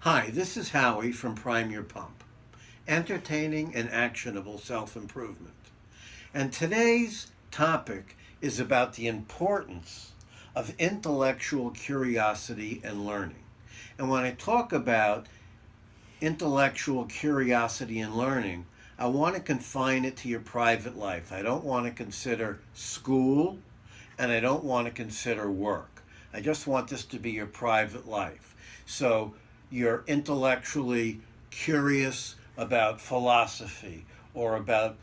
Hi, this is Howie from Prime Your Pump, entertaining and actionable self-improvement. And today's topic is about the importance of intellectual curiosity and learning. And when I talk about intellectual curiosity and learning, I want to confine it to your private life. I don't want to consider school and I don't want to consider work. I just want this to be your private life. So you're intellectually curious about philosophy or about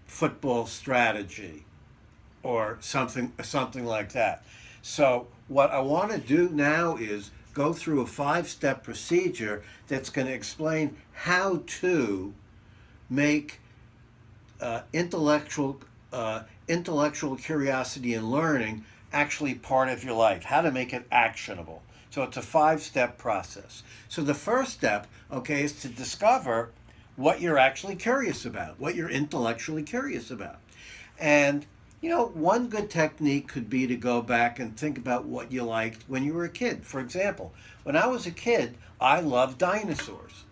football strategy or something like that. So what I want to do now is go through a 5-step procedure that's going to explain how to make intellectual curiosity and learning actually part of your life, how to make it actionable. So it's a 5-step process. So the first step, okay, is to discover what you're actually curious about, what you're intellectually curious about. And, one good technique could be to go back and think about what you liked when you were a kid. For example, when I was a kid, I loved dinosaurs.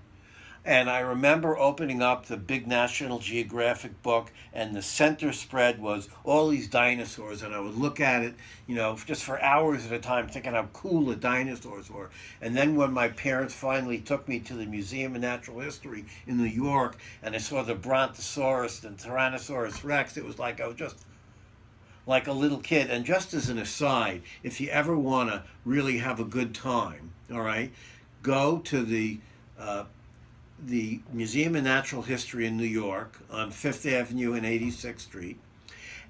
And I remember opening up the big National Geographic book, and the center spread was all these dinosaurs, and I would look at it, just for hours at a time, thinking how cool the dinosaurs were. And then when my parents finally took me to the Museum of Natural History in New York, and I saw the Brontosaurus and Tyrannosaurus Rex, it was like I was just like a little kid. And just as an aside, if you ever want to really have a good time, all right, go to the Museum of Natural History in New York on 5th Avenue and 86th Street,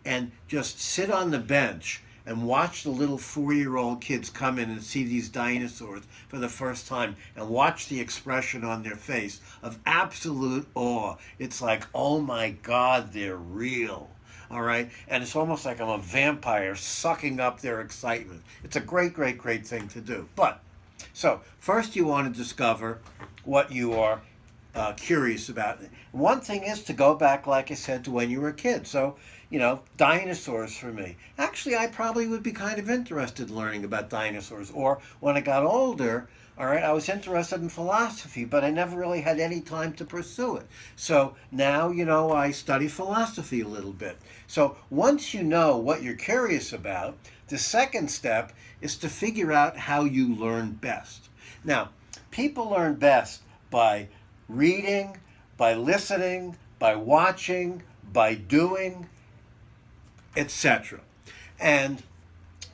and just sit on the bench and watch the little 4-year-old kids come in and see these dinosaurs for the first time and watch the expression on their face of absolute awe. It's like, oh my God, they're real. All right? And it's almost like I'm a vampire sucking up their excitement. It's a great, great, great thing to do. So first you want to discover what you are curious about. One thing is to go back, like I said, to when you were a kid. So, dinosaurs for me. Actually, I probably would be kind of interested in learning about dinosaurs. Or when I got older, all right, I was interested in philosophy, but I never really had any time to pursue it. So now, I study philosophy a little bit. So once you know what you're curious about, the second step is to figure out how you learn best. Now, people learn best by reading, by listening, by watching, by doing, etc. And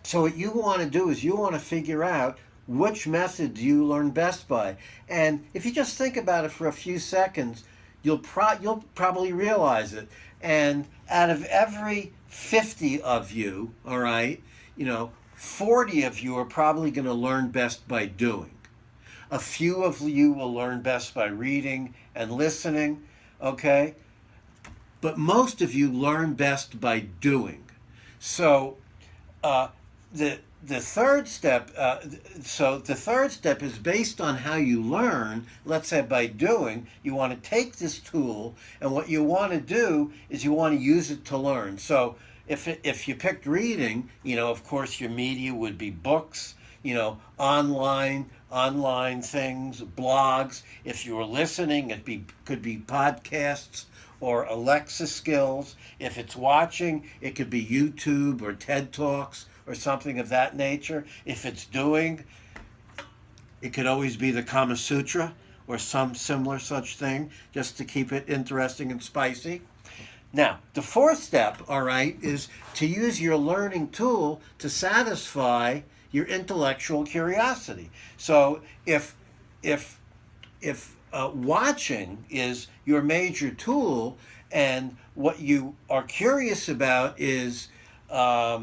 so what you want to do is you want to figure out which method do you learn best by. And if you just think about it for a few seconds, you'll probably realize it. And out of every 50 of you, all right, 40 of you are probably going to learn best by doing. A few of you will learn best by reading and listening, okay? But most of you learn best by doing. So the third step, the third step is based on how you learn. Let's say by doing, you want to take this tool, and what you want to do is you want to use it to learn. So if you picked reading, of course your media would be books, online things, blogs. If you were listening, could be podcasts or Alexa skills. If it's watching, it could be YouTube or TED Talks or something of that nature. If it's doing, it could always be the Kama Sutra or some similar such thing, just to keep it interesting and spicy. Now, the fourth step, all right, is to use your learning tool to satisfy your intellectual curiosity. So if watching is your major tool, and what you are curious about is how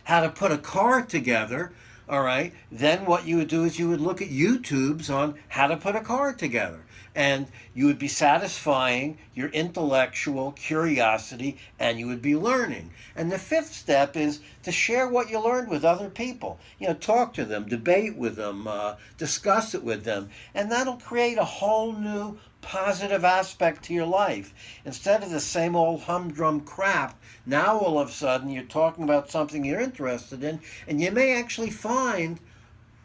to put a car together, all right, then what you would do is you would look at YouTubes on how to put a car together. And you would be satisfying your intellectual curiosity, and you would be learning. And the fifth step is to share what you learned with other people. Talk to them, debate with them, discuss it with them. And that'll create a whole new positive aspect to your life. Instead of the same old humdrum crap, now all of a sudden you're talking about something you're interested in, and you may actually find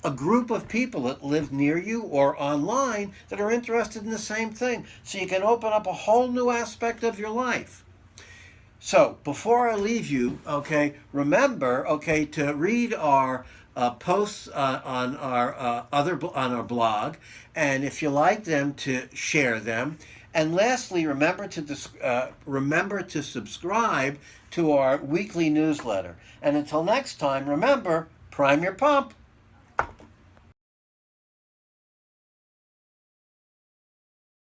a group of people that live near you or online that are interested in the same thing. So you can open up a whole new aspect of your life. So before I leave you, okay, remember, okay, to read our posts on our on our blog, and if you like them, to share them. And lastly, remember to subscribe to our weekly newsletter. And until next time, remember, prime your pump.